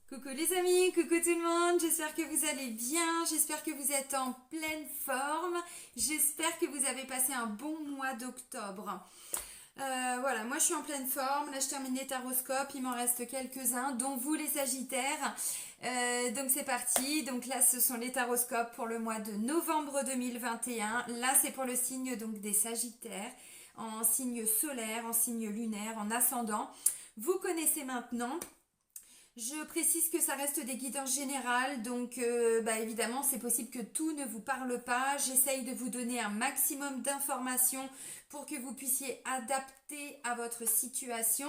Coucou les amis, coucou tout le monde, j'espère que vous allez bien, j'espère que vous êtes en pleine forme, j'espère que vous avez passé un bon mois d'octobre. Voilà, moi je suis en pleine forme, là je termine les taroscopes, il m'en reste quelques-uns, dont vous les Sagittaires. Donc c'est parti, donc là ce sont les taroscopes pour le mois de novembre 2021, là c'est pour le signe donc des Sagittaires, en signe solaire, en signe lunaire, en ascendant. Vous connaissez maintenant. Je précise que ça reste des guidances générales, donc évidemment c'est possible que tout ne vous parle pas. J'essaye de vous donner un maximum d'informations pour que vous puissiez adapter à votre situation.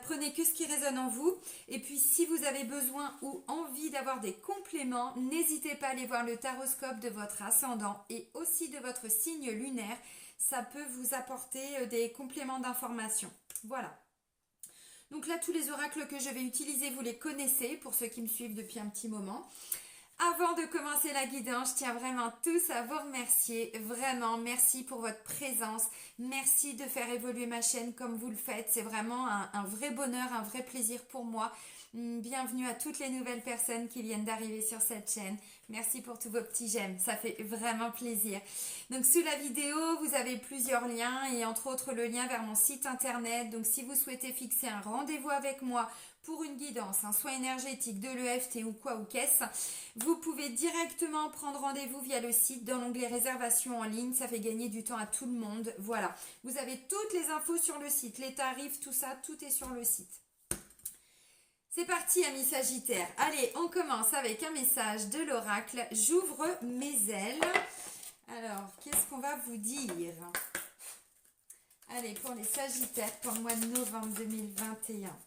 Prenez que ce qui résonne en vous. Et puis si vous avez besoin ou envie d'avoir des compléments, n'hésitez pas à aller voir le taroscope de votre ascendant et aussi de votre signe lunaire. Ça peut vous apporter des compléments d'informations. Voilà. Donc là, tous les oracles que je vais utiliser, vous les connaissez pour ceux qui me suivent depuis un petit moment. Avant de commencer la guidance, je tiens vraiment tous à vous remercier. Vraiment, merci pour votre présence. Merci de faire évoluer ma chaîne comme vous le faites. C'est vraiment un vrai bonheur, un vrai plaisir pour moi. Bienvenue à toutes les nouvelles personnes qui viennent d'arriver sur cette chaîne. Merci pour tous vos petits j'aime, ça fait vraiment plaisir. Donc sous la vidéo, vous avez plusieurs liens et entre autres le lien vers mon site internet. Donc si vous souhaitez fixer un rendez-vous avec moi pour une guidance, un soin énergétique, de l'EFT ou quoi ou qu'est-ce, vous pouvez directement prendre rendez-vous via le site dans l'onglet réservation en ligne. Ça fait gagner du temps à tout le monde. Voilà, vous avez toutes les infos sur le site, les tarifs, tout ça, tout est sur le site. C'est parti, amis Sagittaires. Allez, on commence avec un message de l'oracle. J'ouvre mes ailes. Alors, qu'est-ce qu'on va vous dire? Allez, pour les Sagittaires, pour le mois de novembre 2021.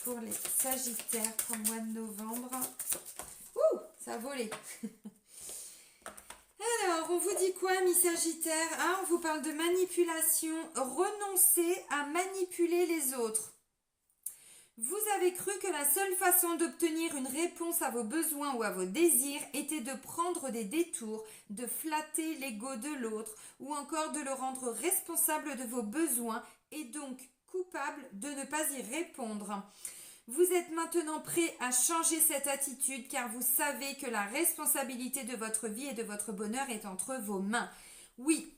Pour les Sagittaires, pour le mois de novembre. Ouh, ça a volé. Alors, on vous dit quoi, amis Sagittaires? Ah, on vous parle de manipulation. Renoncez à manipuler les autres. Vous avez cru que la seule façon d'obtenir une réponse à vos besoins ou à vos désirs était de prendre des détours, de flatter l'ego de l'autre ou encore de le rendre responsable de vos besoins et donc coupable de ne pas y répondre. Vous êtes maintenant prêt à changer cette attitude car vous savez que la responsabilité de votre vie et de votre bonheur est entre vos mains. Oui.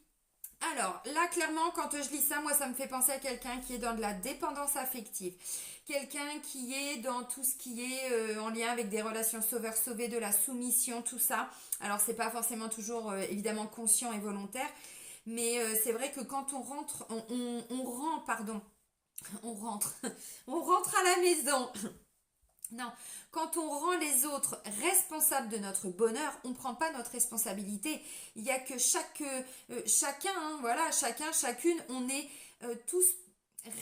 Alors là, clairement, quand je lis ça, moi, ça me fait penser à quelqu'un qui est dans de la dépendance affective. Quelqu'un qui est dans tout ce qui est en lien avec des relations sauveur-sauvé, de la soumission, tout ça. Alors, c'est pas forcément toujours évidemment conscient et volontaire, mais c'est vrai que quand on rentre, on rentre à la maison. Non, quand on rend les autres responsables de notre bonheur, on ne prend pas notre responsabilité. Il n'y a que chacun, hein, voilà, chacun, chacune, on est tous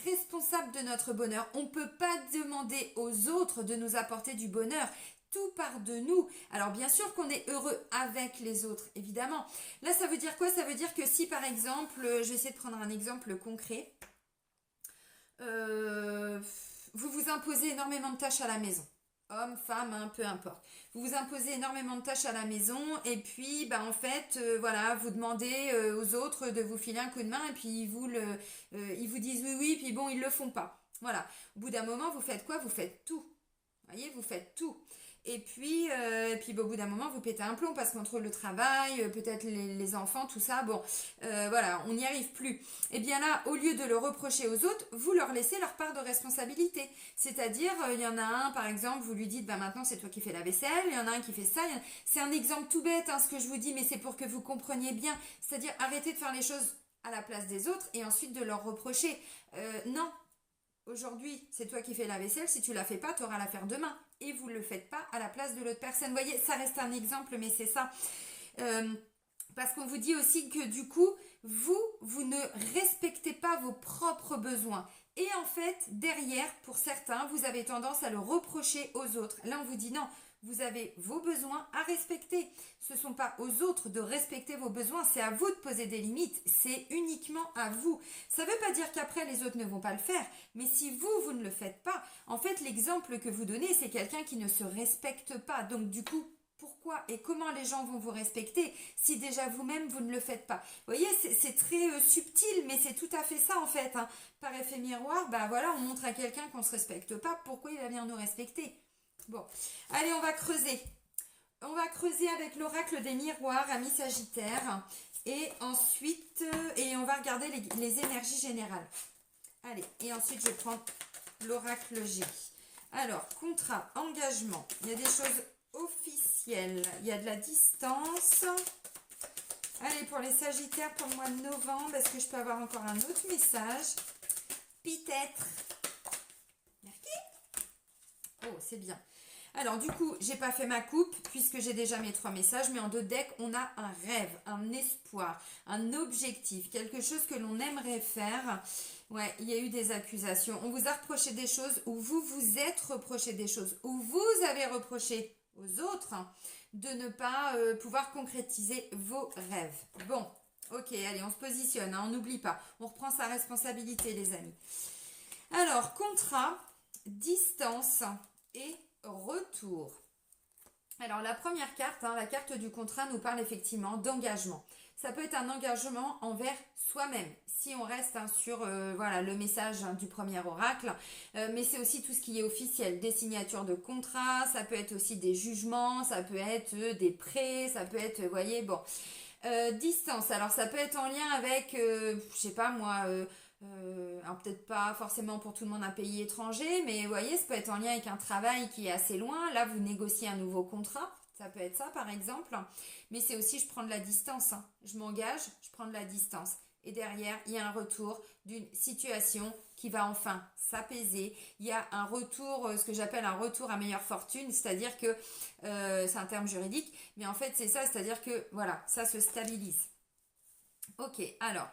responsables de notre bonheur. On ne peut pas demander aux autres de nous apporter du bonheur. Tout part de nous. Alors bien sûr qu'on est heureux avec les autres, évidemment. Là, ça veut dire quoi? Ça veut dire que si par exemple, je vais essayer de prendre un exemple concret. Vous vous imposez énormément de tâches à la maison. Homme, femme, hein, peu importe. Vous vous imposez énormément de tâches à la maison et puis en fait, voilà, vous demandez aux autres de vous filer un coup de main et puis ils vous disent oui, oui, puis bon, ils le font pas. Voilà. Au bout d'un moment, vous faites quoi? Vous faites tout. Vous voyez, vous faites tout. Et puis au bout d'un moment, vous pétez un plomb parce qu'entre le travail, peut-être les enfants, tout ça, bon, voilà, on n'y arrive plus. Et bien là, au lieu de le reprocher aux autres, vous leur laissez leur part de responsabilité. C'est-à-dire, il y en a un, par exemple, vous lui dites, maintenant c'est toi qui fais la vaisselle, il y en a un qui fait ça. C'est un exemple tout bête, hein, ce que je vous dis, mais c'est pour que vous compreniez bien. C'est-à-dire, arrêtez de faire les choses à la place des autres et ensuite de leur reprocher. Non. Aujourd'hui, c'est toi qui fais la vaisselle. Si tu la fais pas, tu auras à la faire demain. Et vous ne le faites pas à la place de l'autre personne. Vous voyez, ça reste un exemple, mais c'est ça. Parce qu'on vous dit aussi que du coup, vous ne respectez pas vos propres besoins. Et en fait, derrière, pour certains, vous avez tendance à le reprocher aux autres. Là, on vous dit non, vous avez vos besoins à respecter. Ce ne sont pas aux autres de respecter vos besoins, c'est à vous de poser des limites. C'est uniquement à vous. Ça ne veut pas dire qu'après, les autres ne vont pas le faire. Mais si vous ne le faites pas, en fait, l'exemple que vous donnez, c'est quelqu'un qui ne se respecte pas. Donc, du coup, pourquoi et comment les gens vont vous respecter si déjà vous-même vous ne le faites pas? Vous voyez, c'est très subtil, mais c'est tout à fait ça en fait, hein. Par effet miroir, voilà, on montre à quelqu'un qu'on ne se respecte pas, pourquoi il va venir nous respecter? Bon, allez, on va creuser. On va creuser avec l'oracle des miroirs, amis Sagittaire. Et ensuite, on va regarder les énergies générales. Allez, et ensuite je prends l'oracle G. Alors, contrat, engagement. Il y a des choses officielles. Il y a de la distance. Allez, pour les Sagittaires, pour le mois de novembre, est-ce que je peux avoir encore un autre message? Peut-être. Oh, c'est bien. Alors, du coup, j'ai pas fait ma coupe puisque j'ai déjà mes 3 messages, mais en 2 decks, on a un rêve, un espoir, un objectif, quelque chose que l'on aimerait faire. Ouais, il y a eu des accusations. On vous a reproché des choses ou vous vous êtes reproché des choses ou vous avez reproché aux autres de ne pas pouvoir concrétiser vos rêves. Bon, ok, allez, on se positionne, hein, on n'oublie pas. On reprend sa responsabilité, les amis. Alors, contrat, distance et retour. Alors la première carte, hein, la carte du contrat nous parle effectivement d'engagement. Ça peut être un engagement envers soi-même, si on reste hein, sur voilà, le message hein, du premier oracle, mais c'est aussi tout ce qui est officiel, des signatures de contrats, ça peut être aussi des jugements, ça peut être des prêts, ça peut être, vous voyez, bon. Distance, alors ça peut être en lien avec, je sais pas moi, alors peut-être pas forcément pour tout le monde un pays étranger, mais vous voyez, ça peut être en lien avec un travail qui est assez loin. Là, vous négociez un nouveau contrat, ça peut être ça par exemple. Mais c'est aussi, je prends de la distance. Hein. Je m'engage, je prends de la distance. Et derrière, il y a un retour d'une situation qui va enfin s'apaiser. Il y a un retour, ce que j'appelle un retour à meilleure fortune, c'est-à-dire que, c'est un terme juridique, mais en fait c'est ça, c'est-à-dire que voilà, ça se stabilise. Ok, alors,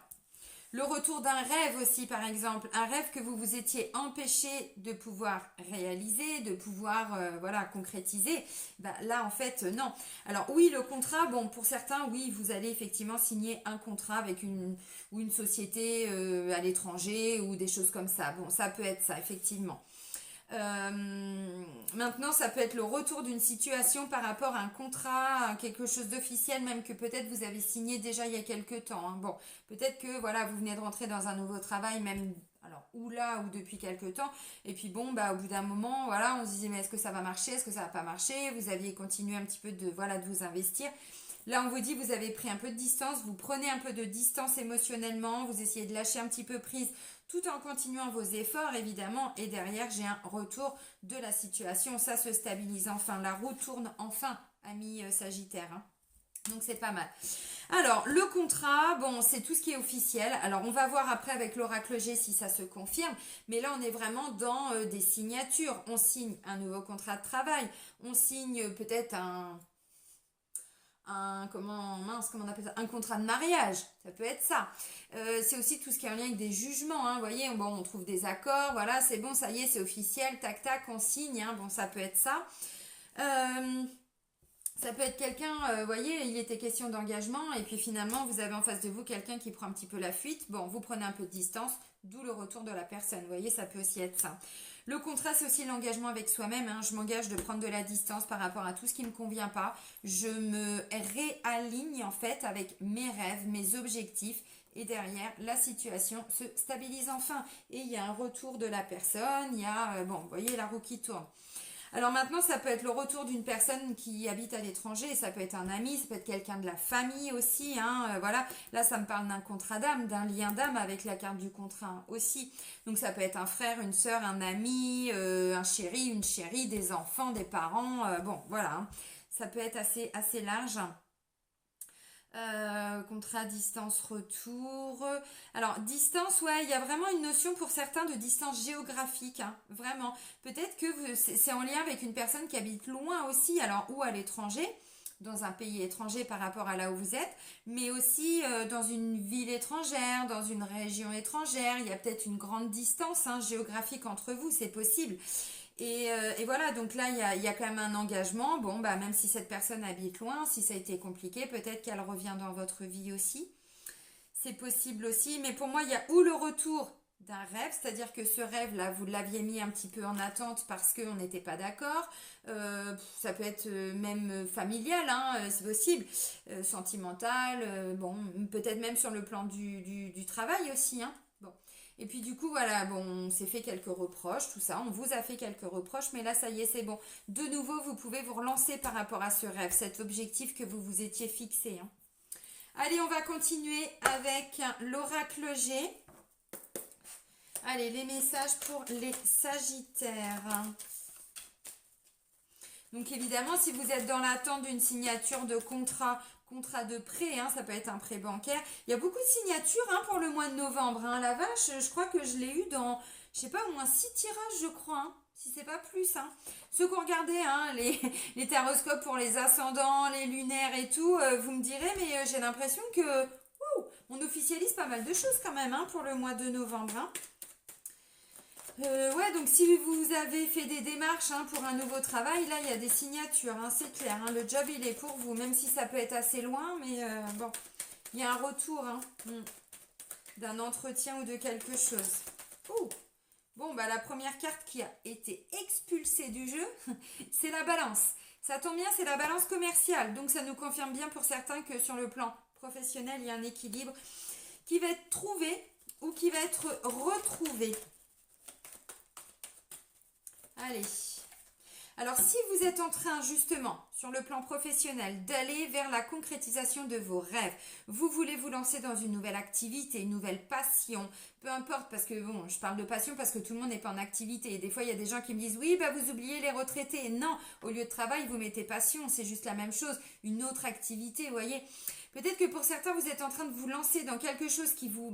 le retour d'un rêve aussi, par exemple, un rêve que vous vous étiez empêché de pouvoir réaliser, de pouvoir voilà, concrétiser, bah, là en fait non. Alors oui, le contrat, bon pour certains, oui, vous allez effectivement signer un contrat avec une société à l'étranger ou des choses comme ça. Bon, ça peut être ça, effectivement. Maintenant, ça peut être le retour d'une situation par rapport à un contrat, à quelque chose d'officiel, même que peut-être vous avez signé déjà il y a quelques temps. Hein. Bon, peut-être que voilà, vous venez de rentrer dans un nouveau travail, même alors ou là ou depuis quelques temps. Et puis bon, bah au bout d'un moment, voilà, on se disait mais est-ce que ça va marcher, est-ce que ça va pas marcher. Vous aviez continué un petit peu de voilà de vous investir. Là, on vous dit, vous avez pris un peu de distance, vous prenez un peu de distance émotionnellement, vous essayez de lâcher un petit peu prise tout en continuant vos efforts, évidemment. Et derrière, j'ai un retour de la situation. Ça se stabilise enfin. La roue tourne enfin, amis Sagittaire. Hein. Donc, c'est pas mal. Alors, le contrat, bon, c'est tout ce qui est officiel. Alors, on va voir après avec l'oracle G si ça se confirme. Mais là, on est vraiment dans des signatures. On signe un nouveau contrat de travail. On signe peut-être comment on appelle ça, un contrat de mariage, ça peut être ça. C'est aussi tout ce qui est en lien avec des jugements, hein, vous voyez, bon, on trouve des accords, voilà, c'est bon, ça y est, c'est officiel, tac tac, on signe, hein, bon, ça peut être ça. Ça peut être quelqu'un, vous voyez, il était question d'engagement et puis finalement vous avez en face de vous quelqu'un qui prend un petit peu la fuite. Bon, vous prenez un peu de distance, d'où le retour de la personne. Vous voyez, ça peut aussi être ça. Le contrat, c'est aussi l'engagement avec soi-même. Hein. Je m'engage de prendre de la distance par rapport à tout ce qui ne me convient pas. Je me réaligne en fait avec mes rêves, mes objectifs. Et derrière, la situation se stabilise enfin. Et il y a un retour de la personne. Il y a, bon, vous voyez, la roue qui tourne. Alors maintenant, ça peut être le retour d'une personne qui habite à l'étranger, ça peut être un ami, ça peut être quelqu'un de la famille aussi, hein, voilà. Là, ça me parle d'un contrat d'âme, d'un lien d'âme avec la carte du contrat aussi. Donc ça peut être un frère, une sœur, un ami, un chéri, une chérie, des enfants, des parents, bon, voilà. Hein. Ça peut être assez large. Contrat distance retour. Alors distance, ouais, il y a vraiment une notion pour certains de distance géographique, hein, vraiment. Peut-être que c'est en lien avec une personne qui habite loin aussi, alors ou à l'étranger, dans un pays étranger par rapport à là où vous êtes, mais aussi dans une ville étrangère, dans une région étrangère. Il y a peut-être une grande distance hein, géographique entre vous, c'est possible. Et voilà, donc là, il y a quand même un engagement. Bon, bah, même si cette personne habite loin, si ça a été compliqué, peut-être qu'elle revient dans votre vie aussi. C'est possible aussi, mais pour moi, il y a ou le retour d'un rêve, c'est-à-dire que ce rêve-là, vous l'aviez mis un petit peu en attente parce qu'on n'était pas d'accord. Ça peut être même familial, hein, c'est possible. Sentimental, bon, peut-être même sur le plan du travail aussi, hein. Bon. Et puis du coup, voilà, bon, on s'est fait quelques reproches, tout ça, on vous a fait quelques reproches, mais là, ça y est, c'est bon. De nouveau, vous pouvez vous relancer par rapport à ce rêve, cet objectif que vous vous étiez fixé, hein. Allez, on va continuer avec l'oracle G. Allez, les messages pour les Sagittaires. Donc évidemment, si vous êtes dans l'attente d'une signature de contrat de prêt, hein, ça peut être un prêt bancaire. Il y a beaucoup de signatures hein, pour le mois de novembre. Hein. La vache, je crois que je l'ai eu dans, je sais pas, au moins 6 tirages, je crois. Hein, si c'est pas plus. Hein. Ceux qui ont regardé hein, les taroscopes pour les ascendants, les lunaires et tout, vous me direz, mais j'ai l'impression que on officialise pas mal de choses quand même hein, pour le mois de novembre. Hein. Ouais, donc si vous avez fait des démarches hein, pour un nouveau travail, là il y a des signatures, hein, c'est clair. Hein, le job il est pour vous, même si ça peut être assez loin, mais bon, il y a un retour hein, d'un entretien ou de quelque chose. Ouh. Bon, bah la première carte qui a été expulsée du jeu, c'est la balance. Ça tombe bien, c'est la balance commerciale, donc ça nous confirme bien pour certains que sur le plan professionnel, il y a un équilibre qui va être trouvé ou qui va être retrouvé. Allez. Alors, si vous êtes en train, justement, sur le plan professionnel, d'aller vers la concrétisation de vos rêves, vous voulez vous lancer dans une nouvelle activité, une nouvelle passion, peu importe, parce que, bon, je parle de passion parce que tout le monde n'est pas en activité. Et des fois, il y a des gens qui me disent, oui, bah, vous oubliez les retraités. Non, au lieu de travail, vous mettez passion, c'est juste la même chose, une autre activité, vous voyez. Peut-être que pour certains, vous êtes en train de vous lancer dans quelque chose qui vous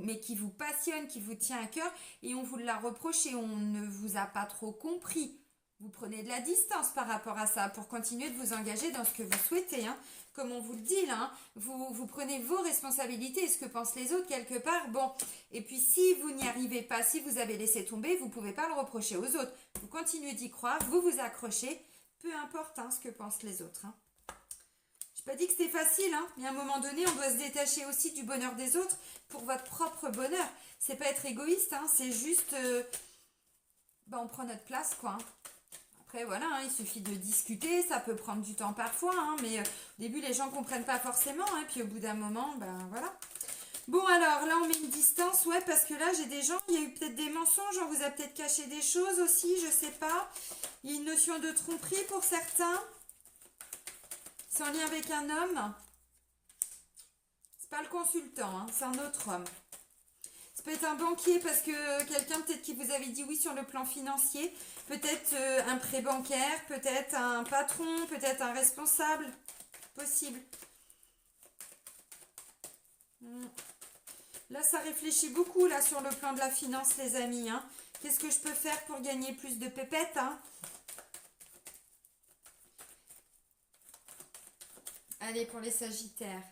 passionne, qui vous tient à cœur, et on vous l'a reproché, on ne vous a pas trop compris. Vous prenez de la distance par rapport à ça pour continuer de vous engager dans ce que vous souhaitez. Hein. Comme on vous le dit là, hein, vous prenez vos responsabilités et ce que pensent les autres quelque part. Bon, et puis si vous n'y arrivez pas, si vous avez laissé tomber, vous ne pouvez pas le reprocher aux autres. Vous continuez d'y croire, vous vous accrochez, peu importe hein, ce que pensent les autres. Hein. Je n'ai pas dit que c'était facile, hein, mais à un moment donné, on doit se détacher aussi du bonheur des autres pour votre propre bonheur. C'est pas être égoïste, hein, c'est juste... on prend notre place, quoi. Hein. Après, voilà, hein, il suffit de discuter, ça peut prendre du temps parfois, hein, mais au début, les gens ne comprennent pas forcément, hein, puis au bout d'un moment, ben voilà. Bon, alors, là, on met une distance, ouais, parce que là, j'ai des gens, il y a eu peut-être des mensonges, on vous a peut-être caché des choses aussi, je sais pas. Il y a une notion de tromperie pour certains. C'est en lien avec un homme. C'est pas le consultant, hein, c'est un autre homme. Ça peut être un banquier parce que quelqu'un peut-être qui vous avait dit oui sur le plan financier, peut-être un prêt bancaire, peut-être un patron, peut-être un responsable, possible. Là, ça réfléchit beaucoup là sur le plan de la finance, les amis. Hein. Qu'est-ce que je peux faire pour gagner plus de pépettes hein. Allez, pour les Sagittaires.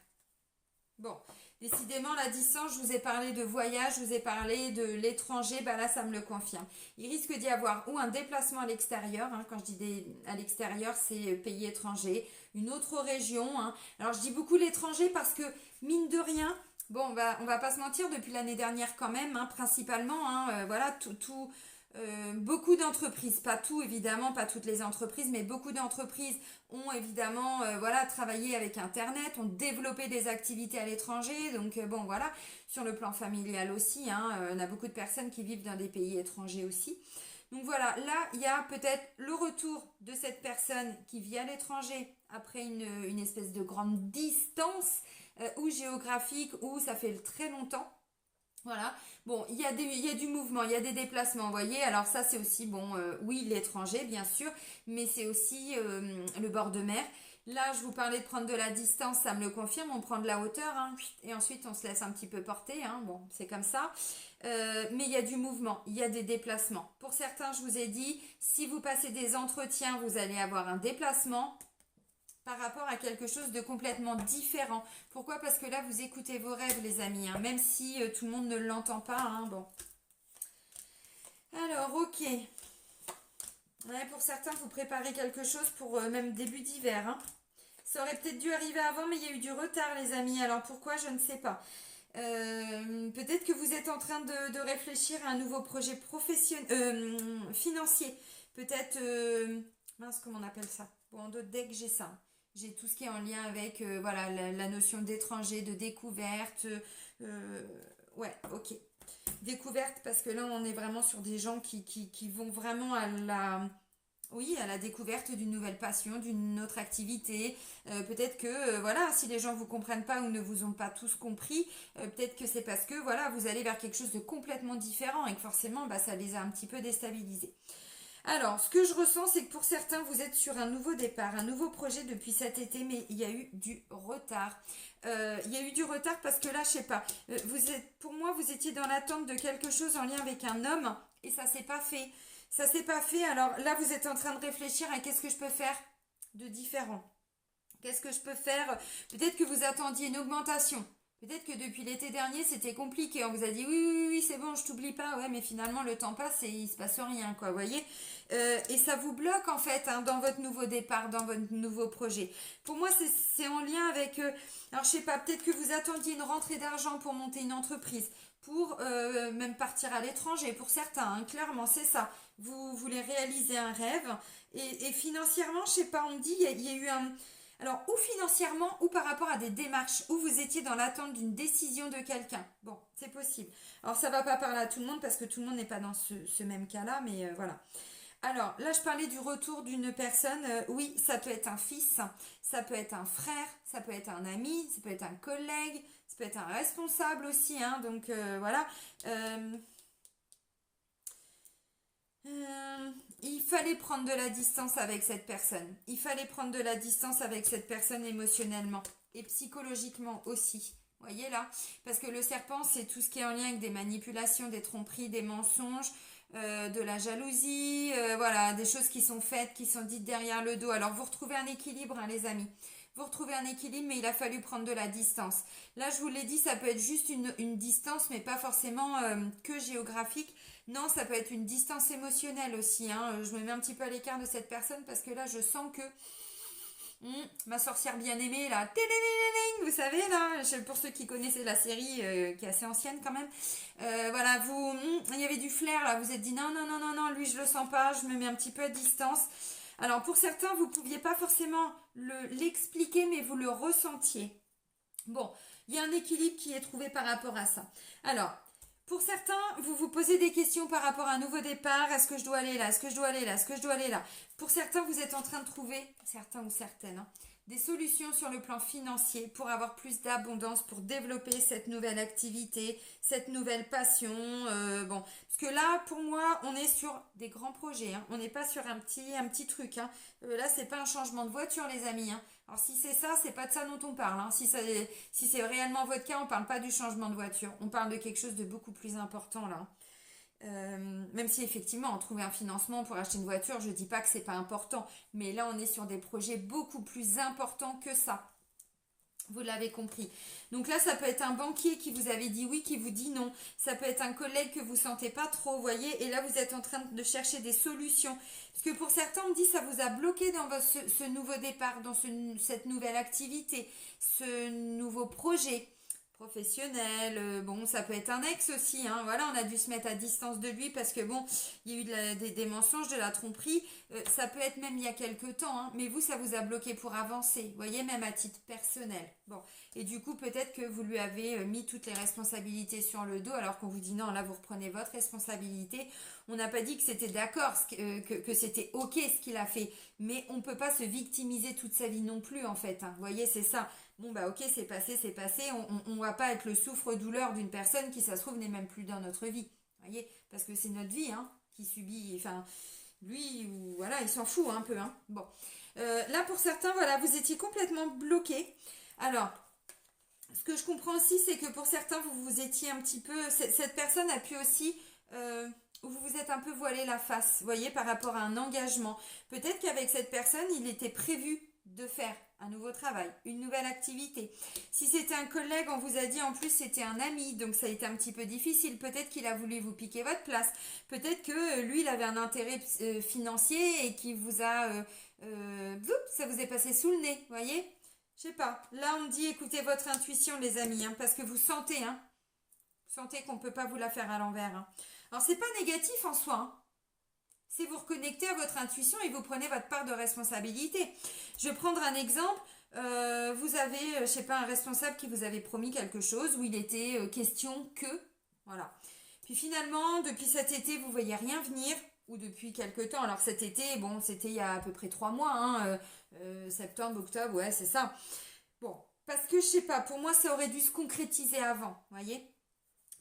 Bon, décidément, la distance, je vous ai parlé de voyage, je vous ai parlé de l'étranger, bah là, ça me le confirme. Il risque d'y avoir ou un déplacement à l'extérieur, hein, quand je dis à l'extérieur, c'est pays étranger, une autre région. Hein. Alors, je dis beaucoup l'étranger parce que, mine de rien, bon, on va pas se mentir, depuis l'année dernière quand même, hein, principalement, hein, voilà, beaucoup d'entreprises, pas tout évidemment, pas toutes les entreprises, mais beaucoup d'entreprises ont évidemment voilà, travaillé avec Internet, ont développé des activités à l'étranger, donc bon voilà, sur le plan familial aussi, hein, on a beaucoup de personnes qui vivent dans des pays étrangers aussi. Donc voilà, là il y a peut-être le retour de cette personne qui vit à l'étranger après une espèce de grande distance ou géographique ou ça fait très longtemps. Voilà, bon, il y a du mouvement, il y a des déplacements, vous voyez, alors ça c'est aussi, bon, oui, l'étranger, bien sûr, mais c'est aussi le bord de mer. Là, je vous parlais de prendre de la distance, ça me le confirme, on prend de la hauteur, hein, et ensuite on se laisse un petit peu porter, hein, bon, c'est comme ça. Mais il y a du mouvement, il y a des déplacements. Pour certains, je vous ai dit, si vous passez des entretiens, vous allez avoir un déplacement par rapport à quelque chose de complètement différent. Pourquoi? Parce que là, vous écoutez vos rêves, les amis, hein, même si tout le monde ne l'entend pas. Hein, bon. Alors, ok. Ouais, pour certains, vous préparez quelque chose pour même début d'hiver. Hein. Ça aurait peut-être dû arriver avant, mais il y a eu du retard, les amis. Alors, pourquoi? Je ne sais pas. Peut-être que vous êtes en train de réfléchir à un nouveau projet professionnel, financier. Peut-être, mince, comment on appelle ça? Bon, en d'autres decks, j'ai ça. J'ai tout ce qui est en lien avec voilà, la notion d'étranger, de découverte. Ouais, ok. Découverte, parce que là, on est vraiment sur des gens qui vont vraiment à la... Oui, à la découverte d'une nouvelle passion, d'une autre activité. Peut-être que, voilà, si les gens vous comprennent pas ou ne vous ont pas tous compris, peut-être que c'est parce que, voilà, vous allez vers quelque chose de complètement différent et que forcément, bah, ça les a un petit peu déstabilisés. Alors, ce que je ressens, c'est que pour certains, vous êtes sur un nouveau départ, un nouveau projet depuis cet été, mais il y a eu du retard. Il y a eu du retard parce que là, je sais pas, pour moi, vous étiez dans l'attente de quelque chose en lien avec un homme et ça s'est pas fait. Ça s'est pas fait. Alors là, vous êtes en train de réfléchir à qu'est-ce que je peux faire de différent. Qu'est-ce que je peux faire? Peut-être que vous attendiez une augmentation. Peut-être que depuis l'été dernier, c'était compliqué. On vous a dit oui, oui, oui, c'est bon, je t'oublie pas. Ouais, mais finalement, le temps passe et il se passe rien, quoi, vous voyez. Et ça vous bloque, en fait, hein, dans votre nouveau départ, dans votre nouveau projet. Pour moi, c'est en lien avec... alors, je sais pas, peut-être que vous attendiez une rentrée d'argent pour monter une entreprise, pour même partir à l'étranger, pour certains, hein, clairement, c'est ça. Vous voulez réaliser un rêve. Et financièrement, je sais pas, on me dit, il y a eu un... Alors, ou financièrement, ou par rapport à des démarches, où vous étiez dans l'attente d'une décision de quelqu'un. Bon, c'est possible. Alors, ça va pas parler à tout le monde parce que tout le monde n'est pas dans ce même cas-là, mais voilà. Alors, là, je parlais du retour d'une personne. Oui, ça peut être un fils, ça peut être un frère, ça peut être un ami, ça peut être un collègue, ça peut être un responsable aussi, hein, donc voilà. Il fallait prendre de la distance avec cette personne. Il fallait prendre de la distance avec cette personne émotionnellement et psychologiquement aussi. Vous voyez là? Parce que le serpent, c'est tout ce qui est en lien avec des manipulations, des tromperies, des mensonges, de la jalousie, voilà, des choses qui sont faites, qui sont dites derrière le dos. Alors vous retrouvez un équilibre, hein, les amis. Vous retrouvez un équilibre, mais il a fallu prendre de la distance. Là, je vous l'ai dit, ça peut être juste une distance, mais pas forcément que géographique. Non, ça peut être une distance émotionnelle aussi, hein. Je me mets un petit peu à l'écart de cette personne parce que là, je sens que ma sorcière bien-aimée, là, vous savez, là, pour ceux qui connaissaient la série, qui est assez ancienne quand même, voilà, il y avait du flair, là, vous vous êtes dit, non, non, non, non, non, lui, je le sens pas, je me mets un petit peu à distance. Alors, pour certains, vous ne pouviez pas forcément l'expliquer, mais vous le ressentiez. Bon, il y a un équilibre qui est trouvé par rapport à ça. Alors, pour certains, vous vous posez des questions par rapport à un nouveau départ. Est-ce que je dois aller là? Est-ce que je dois aller là? Est-ce que je dois aller là? Pour certains, vous êtes en train de trouver, certains ou certaines, hein, des solutions sur le plan financier pour avoir plus d'abondance, pour développer cette nouvelle activité, cette nouvelle passion. Bon, parce que là, pour moi, on est sur des grands projets, hein. On n'est pas sur un petit truc, hein. Là, c'est pas un changement de voiture, les amis, hein. Alors si c'est ça, c'est pas de ça dont on parle, hein. Si c'est réellement votre cas, on parle pas du changement de voiture. On parle de quelque chose de beaucoup plus important là. Même si effectivement on trouve un financement pour acheter une voiture, je dis pas que c'est pas important, mais là on est sur des projets beaucoup plus importants que ça. Vous l'avez compris. Donc là, ça peut être un banquier qui vous avait dit oui, qui vous dit non. Ça peut être un collègue que vous sentez pas trop, vous voyez. Et là, vous êtes en train de chercher des solutions. Parce que pour certains, on me dit ça vous a bloqué dans ce nouveau départ, dans cette nouvelle activité, ce nouveau projet professionnel. Bon, ça peut être un ex aussi, hein. Voilà, on a dû se mettre à distance de lui parce que bon, il y a eu des mensonges, de la tromperie. Ça peut être même il y a quelques temps, hein. Mais vous, ça vous a bloqué pour avancer. Vous voyez, même à titre personnel. Bon, et du coup, peut-être que vous lui avez mis toutes les responsabilités sur le dos alors qu'on vous dit non, là, vous reprenez votre responsabilité. On n'a pas dit que c'était d'accord, que c'était ok ce qu'il a fait. Mais on ne peut pas se victimiser toute sa vie non plus, en fait, hein. Vous voyez, c'est ça. Bon bah ok, c'est passé, c'est passé. On va pas être le souffre-douleur d'une personne qui, ça se trouve, n'est même plus dans notre vie. Vous voyez, parce que c'est notre vie, hein, qui subit. Enfin, lui, ou voilà, il s'en fout un peu, hein. Bon, là pour certains, voilà, vous étiez complètement bloqué. Alors, ce que je comprends aussi, c'est que pour certains, vous étiez un petit peu. Cette personne a pu aussi. Vous vous êtes un peu voilé la face, vous voyez, par rapport à un engagement. Peut-être qu'avec cette personne, il était prévu de faire un nouveau travail, une nouvelle activité. Si c'était un collègue, on vous a dit en plus c'était un ami, donc ça a été un petit peu difficile. Peut-être qu'il a voulu vous piquer votre place. Peut-être que lui, il avait un intérêt financier et qu'il vous a... ça vous est passé sous le nez, vous voyez? Je sais pas. Là, on dit écoutez votre intuition, les amis, hein, parce que vous sentez, hein. Vous sentez qu'on ne peut pas vous la faire à l'envers, hein. Alors, c'est pas négatif en soi, hein. C'est vous reconnecter à votre intuition et vous prenez votre part de responsabilité. Je vais prendre un exemple. Vous avez, je sais pas, un responsable qui vous avait promis quelque chose où il était question que, voilà. Puis finalement, depuis cet été, vous voyez rien venir, ou depuis quelque temps. Alors cet été, bon, c'était il y a à peu près 3 mois, hein, septembre, octobre, ouais, c'est ça. Bon, parce que je sais pas, pour moi, ça aurait dû se concrétiser avant, voyez.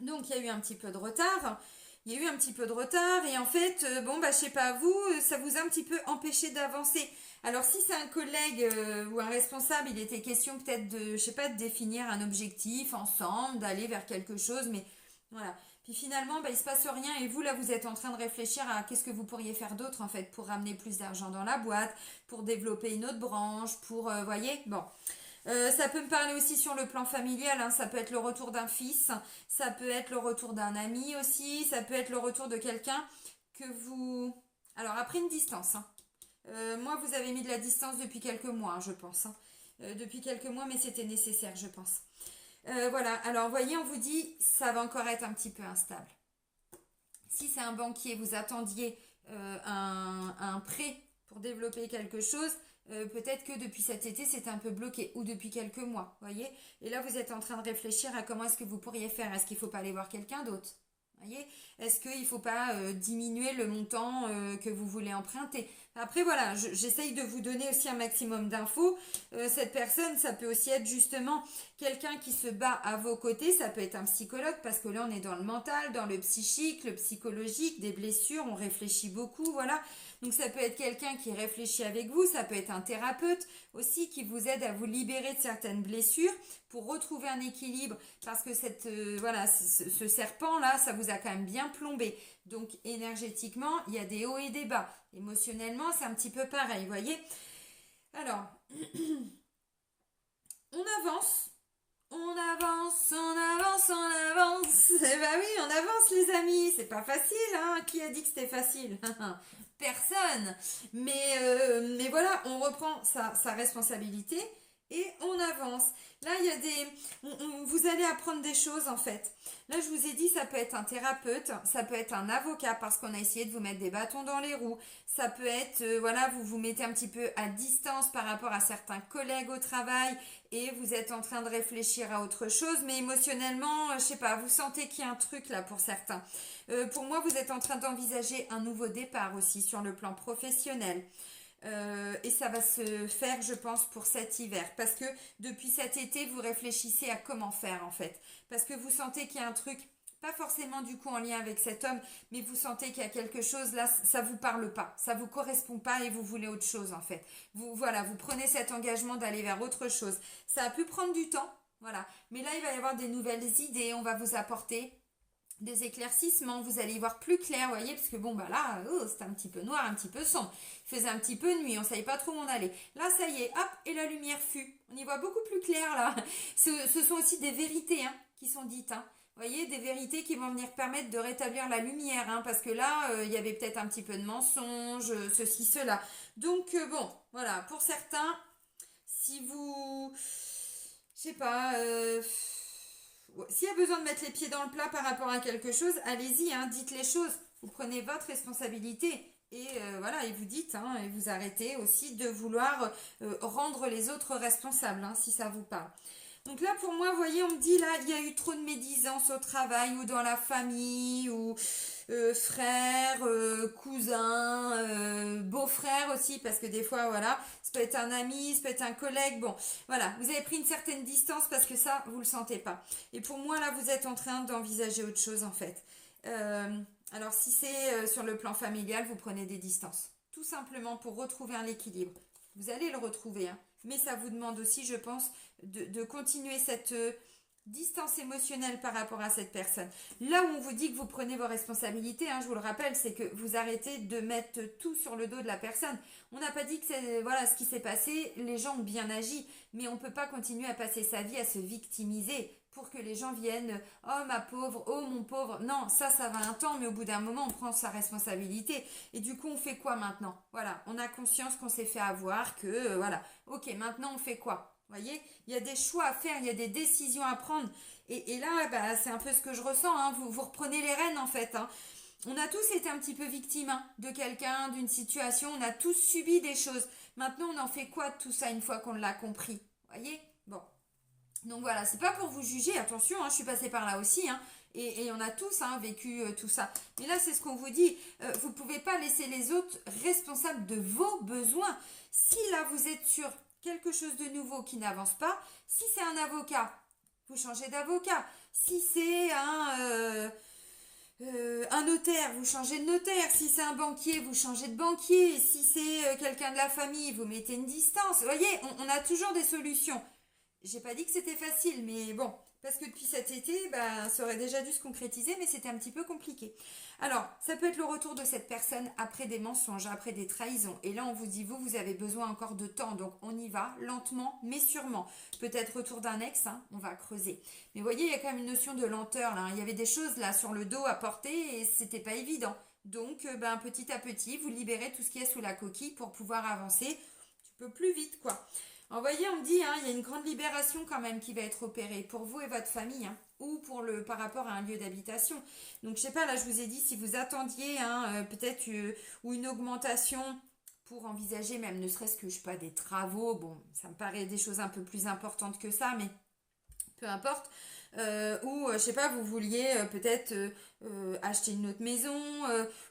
Donc il y a eu un petit peu de retard. Il y a eu un petit peu de retard et en fait, bon bah je sais pas vous, ça vous a un petit peu empêché d'avancer. Alors si c'est un collègue ou un responsable, il était question peut-être de, je sais pas, de définir un objectif ensemble, d'aller vers quelque chose, mais voilà. Puis finalement, bah, il se passe rien et vous là, vous êtes en train de réfléchir à qu'est-ce que vous pourriez faire d'autre en fait pour ramener plus d'argent dans la boîte, pour développer une autre branche, pour, voyez, bon. Ça peut me parler aussi sur le plan familial, hein. Ça peut être le retour d'un fils, ça peut être le retour d'un ami aussi, ça peut être le retour de quelqu'un que vous... Alors après une distance, hein. Moi vous avez mis de la distance depuis quelques mois, hein, je pense, hein. Depuis quelques mois, mais c'était nécessaire, je pense. Voilà, alors voyez, on vous dit, ça va encore être un petit peu instable. Si c'est un banquier, vous attendiez un prêt pour développer quelque chose, peut-être que depuis cet été, c'était un peu bloqué, ou depuis quelques mois, voyez. Et là, vous êtes en train de réfléchir à comment est-ce que vous pourriez faire. Est-ce qu'il ne faut pas aller voir quelqu'un d'autre? Voyez. Est-ce qu'il ne faut pas diminuer le montant que vous voulez emprunter? Après, voilà, j'essaye de vous donner aussi un maximum d'infos. Cette personne, ça peut aussi être justement quelqu'un qui se bat à vos côtés. Ça peut être un psychologue, parce que là, on est dans le mental, dans le psychique, le psychologique, des blessures, on réfléchit beaucoup, voilà. Donc ça peut être quelqu'un qui réfléchit avec vous, ça peut être un thérapeute aussi qui vous aide à vous libérer de certaines blessures pour retrouver un équilibre, parce que voilà, ce serpent-là, ça vous a quand même bien plombé. Donc énergétiquement, il y a des hauts et des bas. Émotionnellement, c'est un petit peu pareil, vous voyez. Alors, on avance. On avance, on avance, on avance. Eh ben oui, on avance les amis. C'est pas facile, hein. Qui a dit que c'était facile? Personne. Mais voilà, on reprend sa responsabilité et on avance. Là, il y a vous allez apprendre des choses en fait. Là, je vous ai dit, ça peut être un thérapeute, ça peut être un avocat parce qu'on a essayé de vous mettre des bâtons dans les roues. Ça peut être, voilà, vous vous mettez un petit peu à distance par rapport à certains collègues au travail et vous êtes en train de réfléchir à autre chose, mais émotionnellement, je sais pas, vous sentez qu'il y a un truc là pour certains. Pour moi, vous êtes en train d'envisager un nouveau départ aussi sur le plan professionnel. Et ça va se faire, je pense, pour cet hiver. Parce que depuis cet été, vous réfléchissez à comment faire, en fait. Parce que vous sentez qu'il y a un truc, pas forcément du coup en lien avec cet homme, mais vous sentez qu'il y a quelque chose, là, ça vous parle pas. Ça vous correspond pas et vous voulez autre chose, en fait. Voilà, vous prenez cet engagement d'aller vers autre chose. Ça a pu prendre du temps, voilà. Mais là, il va y avoir des nouvelles idées, on va vous apporter des éclaircissements, vous allez y voir plus clair, voyez, parce que bon, bah là, c'était un petit peu noir, un petit peu sombre. Il faisait un petit peu nuit, on savait pas trop où on allait. Là, ça y est, hop, et la lumière fut. On y voit beaucoup plus clair, là. Ce sont aussi des vérités, hein, qui sont dites, hein. Vous voyez, des vérités qui vont venir permettre de rétablir la lumière, hein, parce que là, il y avait peut-être un petit peu de mensonge, ceci, cela. Donc, bon, voilà, pour certains, si vous... Je sais pas... s'il y a besoin de mettre les pieds dans le plat par rapport à quelque chose, allez-y, hein, dites les choses. Vous prenez votre responsabilité et voilà, et vous dites, hein, et vous arrêtez aussi de vouloir rendre les autres responsables, hein, si ça vous parle. Donc là, pour moi, vous voyez, on me dit, là, il y a eu trop de médisance au travail ou dans la famille, ou frère, cousin, beau-frère aussi, parce que des fois, voilà, ça peut être un ami, ça peut être un collègue, bon, voilà, vous avez pris une certaine distance parce que ça, vous le sentez pas. Et pour moi, là, vous êtes en train d'envisager autre chose, en fait. Alors, si c'est sur le plan familial, vous prenez des distances. Tout simplement pour retrouver un équilibre. Vous allez le retrouver, hein. Mais ça vous demande aussi, je pense, de continuer cette distance émotionnelle par rapport à cette personne. Là où on vous dit que vous prenez vos responsabilités, hein, je vous le rappelle, c'est que vous arrêtez de mettre tout sur le dos de la personne. On n'a pas dit que c'est voilà ce qui s'est passé, les gens ont bien agi, mais on ne peut pas continuer à passer sa vie à se victimiser pour que les gens viennent, oh ma pauvre, oh mon pauvre. Non, ça va un temps, mais au bout d'un moment, on prend sa responsabilité. Et du coup, on fait quoi maintenant? Voilà, on a conscience qu'on s'est fait avoir, que voilà, ok, maintenant on fait quoi? Vous voyez, il y a des choix à faire, il y a des décisions à prendre. Et là, bah, c'est un peu ce que je ressens, hein. Vous reprenez les rênes en fait, hein. On a tous été un petit peu victimes, hein, de quelqu'un, d'une situation, on a tous subi des choses. Maintenant, on en fait quoi de tout ça une fois qu'on l'a compris? Vous voyez? Bon. Donc voilà, c'est pas pour vous juger, attention, hein, je suis passée par là aussi, hein. Et on a tous vécu tout ça. Mais là, c'est ce qu'on vous dit. Vous ne pouvez pas laisser les autres responsables de vos besoins. Si là, vous êtes sur quelque chose de nouveau qui n'avance pas, si c'est un avocat, vous changez d'avocat. Si c'est un notaire, vous changez de notaire. Si c'est un banquier, vous changez de banquier. Si c'est quelqu'un de la famille, vous mettez une distance. Vous voyez, on a toujours des solutions. J'ai pas dit que c'était facile, mais bon, parce que depuis cet été, ça aurait déjà dû se concrétiser, mais c'était un petit peu compliqué. Alors, ça peut être le retour de cette personne après des mensonges, après des trahisons. Et là, on vous dit, vous avez besoin encore de temps, donc on y va, lentement, mais sûrement. Peut-être retour d'un ex, on va creuser. Mais vous voyez, il y a quand même une notion de lenteur, là. Il y avait des choses, là, sur le dos à porter, et c'était pas évident. Donc, petit à petit, vous libérez tout ce qui est sous la coquille pour pouvoir avancer un petit peu plus vite, quoi. Alors, vous voyez, on me dit, il y a une grande libération quand même qui va être opérée pour vous et votre famille, ou par rapport à un lieu d'habitation. Donc, je sais pas, là, je vous ai dit, si vous attendiez peut-être ou une augmentation pour envisager même, ne serait-ce que, je sais pas, des travaux, bon, ça me paraît des choses un peu plus importantes que ça, mais peu importe. Ou je sais pas, vous vouliez peut-être acheter une autre maison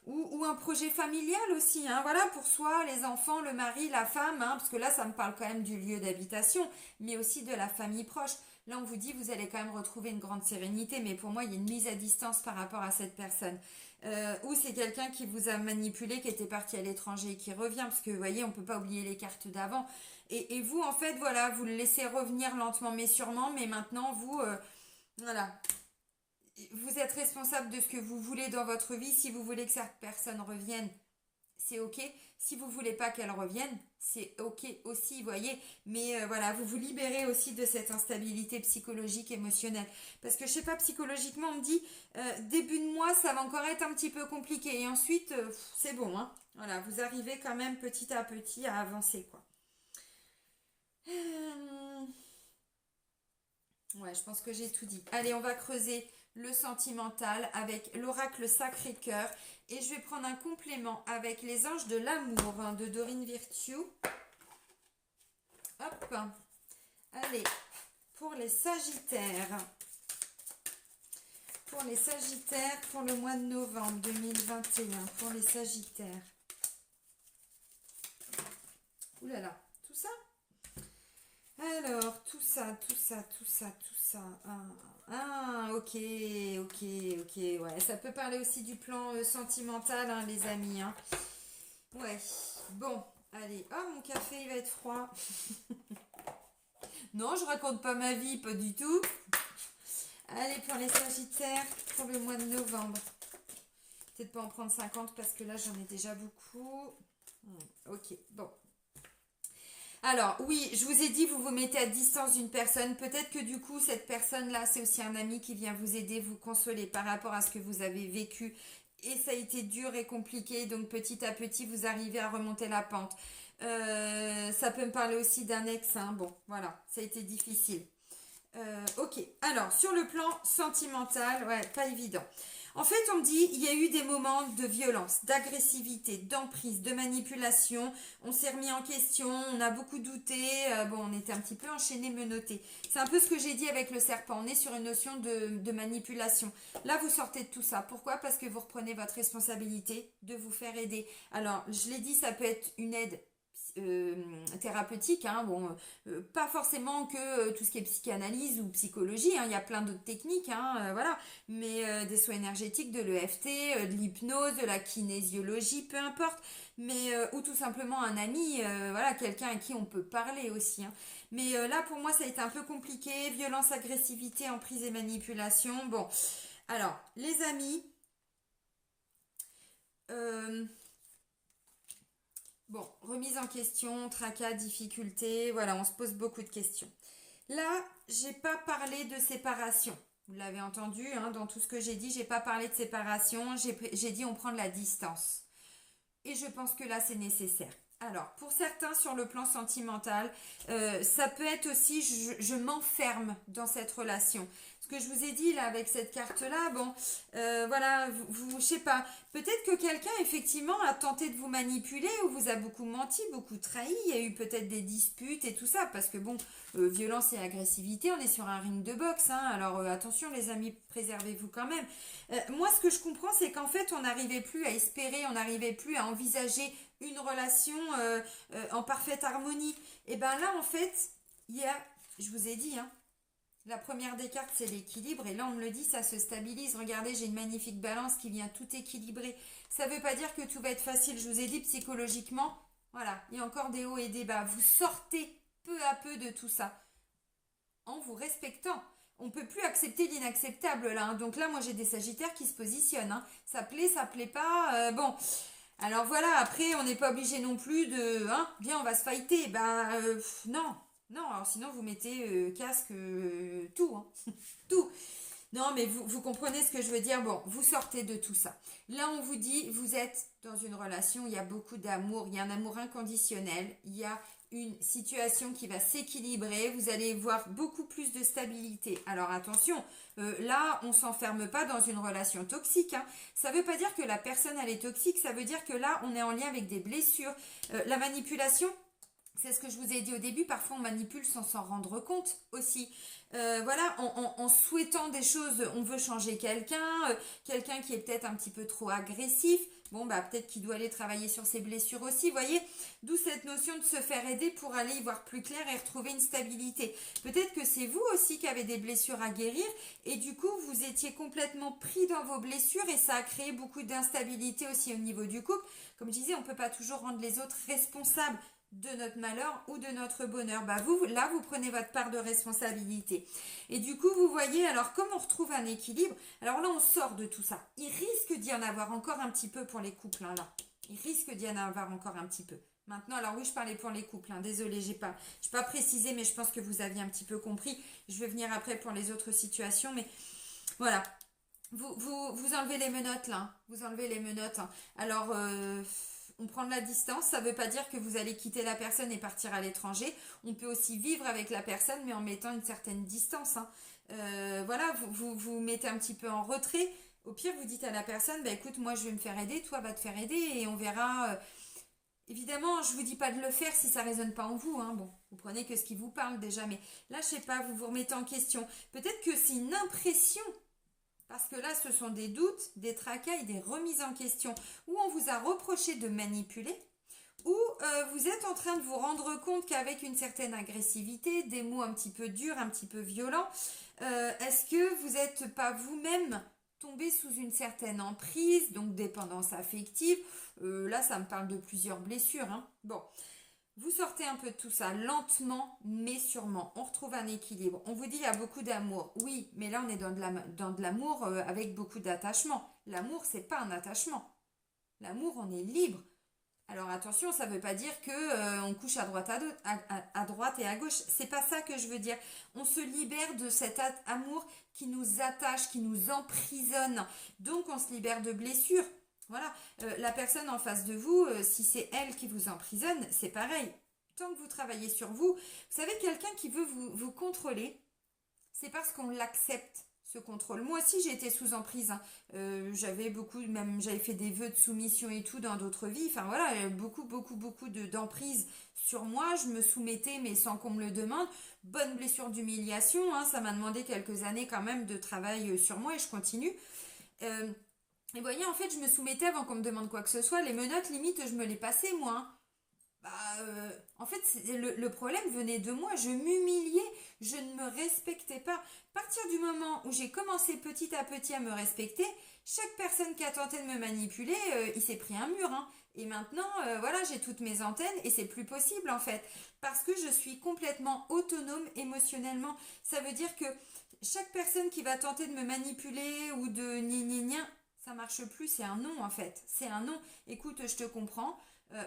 ou un projet familial aussi, voilà, pour soi, les enfants, le mari, la femme, parce que là ça me parle quand même du lieu d'habitation, mais aussi de la famille proche. Là on vous dit vous allez quand même retrouver une grande sérénité, mais pour moi il y a une mise à distance par rapport à cette personne. Ou c'est quelqu'un qui vous a manipulé, qui était parti à l'étranger et qui revient, parce que vous voyez on peut pas oublier les cartes d'avant. Et vous en fait voilà, vous le laissez revenir lentement mais sûrement, mais maintenant vous voilà. Vous êtes responsable de ce que vous voulez dans votre vie. Si vous voulez que cette personne revienne, c'est ok. Si vous voulez pas qu'elle revienne, c'est ok aussi, vous voyez. Mais voilà, vous vous libérez aussi de cette instabilité psychologique, émotionnelle. Parce que je sais pas, psychologiquement, on me dit, début de mois, ça va encore être un petit peu compliqué. Et ensuite, c'est bon, Voilà, vous arrivez quand même petit à petit à avancer, quoi. Ouais, je pense que j'ai tout dit. Allez, on va creuser le sentimental avec l'oracle Sacré-Cœur. Et je vais prendre un complément avec les anges de l'amour de Dorine Virtue. Hop. Allez, pour les Sagittaires. Pour les Sagittaires, pour le mois de novembre 2021. Pour les Sagittaires. Ouh là là, tout ça? Alors, tout ça. Ok, ouais. Ça peut parler aussi du plan sentimental, les amis. Ouais, bon, allez. Oh, mon café, il va être froid. Non, je raconte pas ma vie, pas du tout. Allez, pour les Sagittaires, pour le mois de novembre. Peut-être pas en prendre 50 parce que là, j'en ai déjà beaucoup. Ok, bon. Alors, oui, je vous ai dit, vous vous mettez à distance d'une personne. Peut-être que du coup, cette personne-là, c'est aussi un ami qui vient vous aider, vous consoler par rapport à ce que vous avez vécu. Et ça a été dur et compliqué. Donc, petit à petit, vous arrivez à remonter la pente. Ça peut me parler aussi d'un ex. Bon, voilà, ça a été difficile. Ok, alors, sur le plan sentimental, ouais, pas évident. En fait, on me dit, il y a eu des moments de violence, d'agressivité, d'emprise, de manipulation. On s'est remis en question, on a beaucoup douté. On était un petit peu enchaîné, menotté. C'est un peu ce que j'ai dit avec le serpent. On est sur une notion de manipulation. Là, vous sortez de tout ça. Pourquoi? Parce que vous reprenez votre responsabilité de vous faire aider. Alors, je l'ai dit, ça peut être une aide thérapeutique, pas forcément que tout ce qui est psychanalyse ou psychologie, il y a plein d'autres techniques, voilà, mais des soins énergétiques, de l'EFT, de l'hypnose, de la kinésiologie, peu importe, mais ou tout simplement un ami, voilà, quelqu'un à qui on peut parler aussi, mais là pour moi ça a été un peu compliqué, violence, agressivité, emprise et manipulation. Bon, alors les amis, bon, remise en question, tracas, difficultés, voilà, on se pose beaucoup de questions. Là, j'ai pas parlé de séparation. Vous l'avez entendu, dans tout ce que j'ai dit, j'ai pas parlé de séparation, j'ai dit on prend de la distance. Et je pense que là, c'est nécessaire. Alors, pour certains, sur le plan sentimental, ça peut être aussi je m'enferme dans cette relation. Ce que je vous ai dit là avec cette carte-là, bon, voilà, je sais pas, peut-être que quelqu'un effectivement a tenté de vous manipuler ou vous a beaucoup menti, beaucoup trahi, il y a eu peut-être des disputes et tout ça, parce que bon, violence et agressivité, on est sur un ring de boxe, hein, alors attention les amis, préservez-vous quand même. Moi, ce que je comprends, c'est qu'en fait, on n'arrivait plus à espérer, on n'arrivait plus à envisager une relation en parfaite harmonie. Et ben là, en fait, il y a, je vous ai dit, hein, la première des cartes, c'est l'équilibre. Et là, on me le dit, ça se stabilise. Regardez, j'ai une magnifique balance qui vient tout équilibrer. Ça ne veut pas dire que tout va être facile. Je vous ai dit, psychologiquement, voilà, il y a encore des hauts et des bas. Vous sortez peu à peu de tout ça en vous respectant. On ne peut plus accepter l'inacceptable là, hein. Donc là, moi, j'ai des sagittaires qui se positionnent, hein. Ça plaît pas. Bon, alors voilà, après, on n'est pas obligé non plus de, hein, viens, on va se fighter. Ben, non, non, alors sinon, vous mettez casque, tout, hein, tout. Non, mais vous comprenez ce que je veux dire. Bon, vous sortez de tout ça. Là, on vous dit, vous êtes dans une relation, il y a beaucoup d'amour, il y a un amour inconditionnel, il y a une situation qui va s'équilibrer, vous allez voir beaucoup plus de stabilité. Alors attention, là, on ne s'enferme pas dans une relation toxique, hein. Ça ne veut pas dire que la personne, elle est toxique, ça veut dire que là, on est en lien avec des blessures. La manipulation, c'est ce que je vous ai dit au début, parfois on manipule sans s'en rendre compte aussi. Voilà, en souhaitant des choses, on veut changer quelqu'un, quelqu'un qui est peut-être un petit peu trop agressif. Bon, bah peut-être qu'il doit aller travailler sur ses blessures aussi, voyez. D'où cette notion de se faire aider pour aller y voir plus clair et retrouver une stabilité. Peut-être que c'est vous aussi qui avez des blessures à guérir et du coup vous étiez complètement pris dans vos blessures et ça a créé beaucoup d'instabilité aussi au niveau du couple. Comme je disais, on ne peut pas toujours rendre les autres responsables de notre malheur ou de notre bonheur. Bah vous, là, vous prenez votre part de responsabilité. Et du coup, vous voyez, alors comme on retrouve un équilibre, alors là, on sort de tout ça. Il risque d'y en avoir encore un petit peu pour les couples, hein, là. Il risque d'y en avoir encore un petit peu. Maintenant, alors oui, je parlais pour les couples, hein. Désolée, j'ai pas précisé, mais je pense que vous aviez un petit peu compris. Je vais venir après pour les autres situations, mais voilà. Vous enlevez les menottes, là, hein. Vous enlevez les menottes, hein. Alors, on prend de la distance, ça ne veut pas dire que vous allez quitter la personne et partir à l'étranger. On peut aussi vivre avec la personne, mais en mettant une certaine distance, hein. Voilà, vous mettez un petit peu en retrait. Au pire, vous dites à la personne, bah écoute, moi je vais me faire aider, toi va te faire aider et on verra. Évidemment, je vous dis pas de le faire si ça résonne pas en vous, hein. Bon, vous prenez que ce qui vous parle déjà, mais là, je sais pas, vous vous remettez en question. Peut-être que c'est une impression parce que là, ce sont des doutes, des tracailles, des remises en question, où on vous a reproché de manipuler, où vous êtes en train de vous rendre compte qu'avec une certaine agressivité, des mots un petit peu durs, un petit peu violents, est-ce que vous n'êtes pas vous-même tombé sous une certaine emprise, donc dépendance affective. Là, ça me parle de plusieurs blessures, hein. Bon, vous sortez un peu de tout ça, lentement mais sûrement. On retrouve un équilibre. On vous dit il y a beaucoup d'amour. Oui, mais là on est dans de l'amour avec beaucoup d'attachement. L'amour, c'est pas un attachement. L'amour, on est libre. Alors attention, ça ne veut pas dire que on couche à droite et à gauche. C'est pas ça que je veux dire. On se libère de cet amour qui nous attache, qui nous emprisonne. Donc on se libère de blessures. Voilà, la personne en face de vous, si c'est elle qui vous emprisonne, c'est pareil. Tant que vous travaillez sur vous, vous savez, quelqu'un qui veut vous contrôler, c'est parce qu'on l'accepte, ce contrôle. Moi aussi, j'ai été sous emprise, hein. J'avais beaucoup, même j'avais fait des vœux de soumission et tout dans d'autres vies. Enfin voilà, beaucoup d'emprise sur moi. Je me soumettais, mais sans qu'on me le demande. Bonne blessure d'humiliation, hein. Ça m'a demandé quelques années quand même de travail sur moi et je continue. Euh, et vous voyez, en fait, je me soumettais avant qu'on me demande quoi que ce soit. Les menottes, limite, je me les passais, moi, hein. Bah, en fait, le problème venait de moi. Je m'humiliais, je ne me respectais pas. À partir du moment où j'ai commencé petit à petit à me respecter, chaque personne qui a tenté de me manipuler, il s'est pris un mur, hein. Et maintenant, voilà, j'ai toutes mes antennes et c'est plus possible en fait. Parce que je suis complètement autonome émotionnellement. Ça veut dire que chaque personne qui va tenter de me manipuler ou de gna ça marche plus, c'est un non en fait. C'est un non. Écoute, je te comprends.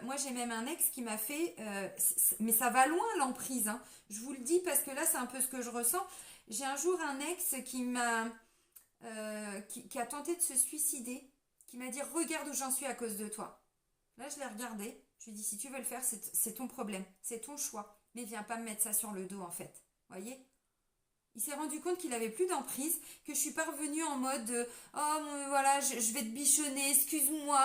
Moi, j'ai même un ex qui m'a fait, mais ça va loin l'emprise, hein. Je vous le dis parce que là, c'est un peu ce que je ressens. J'ai un jour un ex qui a tenté de se suicider, qui m'a dit regarde où j'en suis à cause de toi. Là, je l'ai regardé. Je lui dis, si tu veux le faire, c'est ton problème, c'est ton choix. Mais viens pas me mettre ça sur le dos, en fait. Voyez? Il s'est rendu compte qu'il avait plus d'emprise, que je suis pas revenue en mode oh voilà, je vais te bichonner, excuse-moi.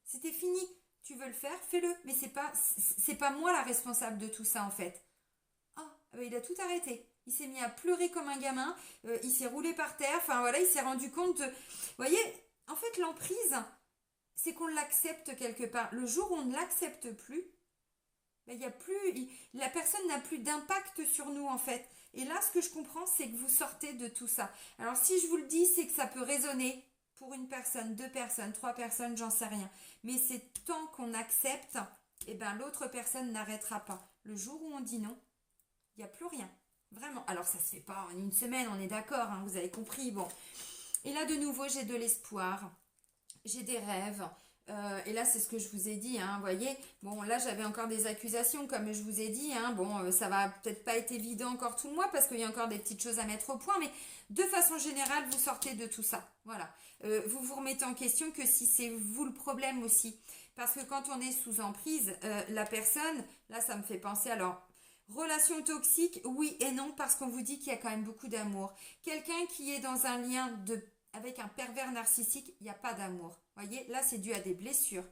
C'était fini. Tu veux le faire, fais-le. Mais c'est pas moi la responsable de tout ça, en fait. Ah, il a tout arrêté. Il s'est mis à pleurer comme un gamin, il s'est roulé par terre, enfin voilà, il s'est rendu compte. Vous voyez, en fait, l'emprise, c'est qu'on l'accepte quelque part. Le jour où on ne l'accepte plus, ben, il y a plus, la personne n'a plus d'impact sur nous en fait. Et là, ce que je comprends, c'est que vous sortez de tout ça. Alors si je vous le dis, c'est que ça peut résonner pour une personne, deux personnes, trois personnes, j'en sais rien. Mais c'est tant qu'on accepte, et ben l'autre personne n'arrêtera pas. Le jour où on dit non, il n'y a plus rien. Vraiment. Alors ça se fait pas en une semaine, on est d'accord, hein, vous avez compris. Bon. Et là, de nouveau, j'ai de l'espoir. J'ai des rêves. Et là, c'est ce que je vous ai dit, hein, voyez. Bon, là, j'avais encore des accusations, comme je vous ai dit. Hein, bon, ça va peut-être pas être évident encore tout le mois, parce qu'il y a encore des petites choses à mettre au point, mais de façon générale, vous sortez de tout ça. Voilà. Vous vous remettez en question que si c'est vous le problème aussi. Parce que quand on est sous emprise, la personne, là, ça me fait penser, alors, relation toxique, oui et non, parce qu'on vous dit qu'il y a quand même beaucoup d'amour. Quelqu'un qui est dans un lien avec un pervers narcissique, il n'y a pas d'amour. Voyez, là, c'est dû à des blessures.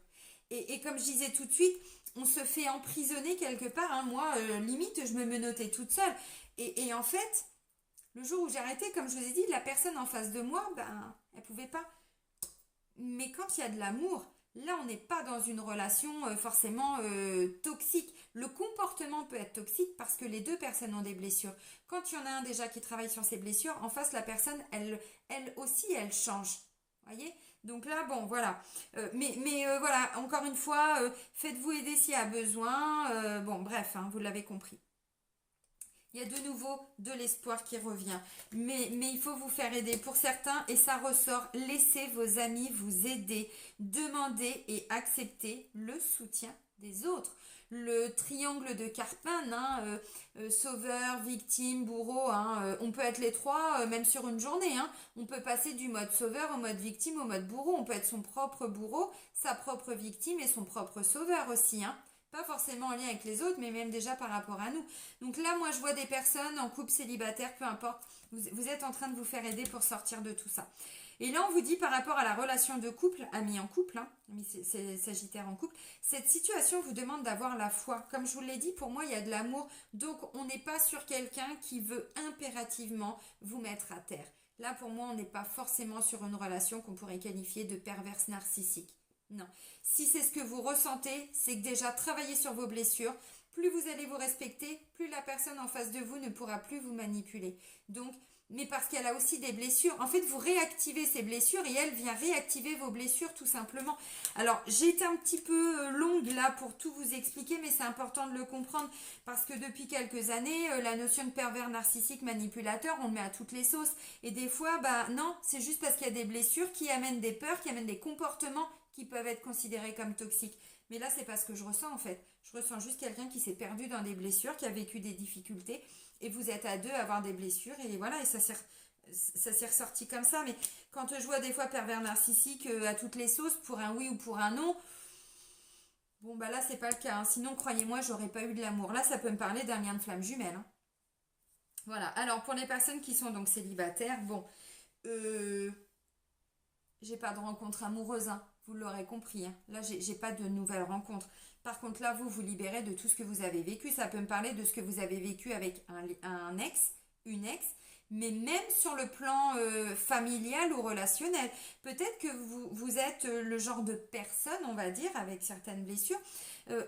Et comme je disais tout de suite, on se fait emprisonner quelque part. Hein. Moi, limite, je me menottais toute seule. Et en fait, le jour où j'ai arrêté, comme je vous ai dit, la personne en face de moi, ben, elle pouvait pas. Mais quand il y a de l'amour, là, on n'est pas dans une relation forcément toxique. Le comportement peut être toxique parce que les deux personnes ont des blessures. Quand il y en a un déjà qui travaille sur ses blessures, en face, la personne, elle aussi, elle change. Voyez? Donc là, bon, voilà. Mais voilà, encore une fois, faites-vous aider s'il y a besoin. Bon, bref, hein, vous l'avez compris. Il y a de nouveau de l'espoir qui revient. Mais il faut vous faire aider. Pour certains, et ça ressort, laissez vos amis vous aider. Demandez et acceptez le soutien des autres. Le triangle de Cartman, hein, sauveur, victime, bourreau, hein, on peut être les trois, même sur une journée. Hein. On peut passer du mode sauveur au mode victime au mode bourreau. On peut être son propre bourreau, sa propre victime et son propre sauveur aussi. Hein. Pas forcément en lien avec les autres, mais même déjà par rapport à nous. Donc là, moi, je vois des personnes en couple célibataire, peu importe, vous êtes en train de vous faire aider pour sortir de tout ça. Et là, on vous dit par rapport à la relation de couple, amis en couple, hein, amis sagittaires en couple, cette situation vous demande d'avoir la foi. Comme je vous l'ai dit, pour moi, il y a de l'amour. Donc, on n'est pas sur quelqu'un qui veut impérativement vous mettre à terre. Là, pour moi, on n'est pas forcément sur une relation qu'on pourrait qualifier de perverse narcissique. Non. Si c'est ce que vous ressentez, c'est que déjà travaillez sur vos blessures. Plus vous allez vous respecter, plus la personne en face de vous ne pourra plus vous manipuler. Donc, mais parce qu'elle a aussi des blessures. En fait, vous réactivez ces blessures et elle vient réactiver vos blessures tout simplement. Alors, j'ai été un petit peu longue là pour tout vous expliquer, mais c'est important de le comprendre parce que depuis quelques années, la notion de pervers narcissique manipulateur, on le met à toutes les sauces. Et des fois, bah non, c'est juste parce qu'il y a des blessures qui amènent des peurs, qui amènent des comportements qui peuvent être considérés comme toxiques. Mais là, c'est pas ce que je ressens en fait. Je ressens juste quelqu'un qui s'est perdu dans des blessures, qui a vécu des difficultés, et vous êtes à deux à avoir des blessures, et voilà, et ça s'est ressorti comme ça. Mais quand je vois des fois pervers narcissique à toutes les sauces, pour un oui ou pour un non, bon bah là, c'est pas le cas. Hein. Sinon, croyez-moi, j'aurais pas eu de l'amour. Là, ça peut me parler d'un lien de flamme jumelle. Hein. Voilà. Alors, pour les personnes qui sont donc célibataires, bon, j'ai pas de rencontre amoureuse, hein. Vous l'aurez compris. Hein. Là, j'ai pas de nouvelles rencontres. Par contre, là, vous vous libérez de tout ce que vous avez vécu. Ça peut me parler de ce que vous avez vécu avec un ex, une ex, mais même sur le plan familial ou relationnel. Peut-être que vous êtes le genre de personne, on va dire, avec certaines blessures,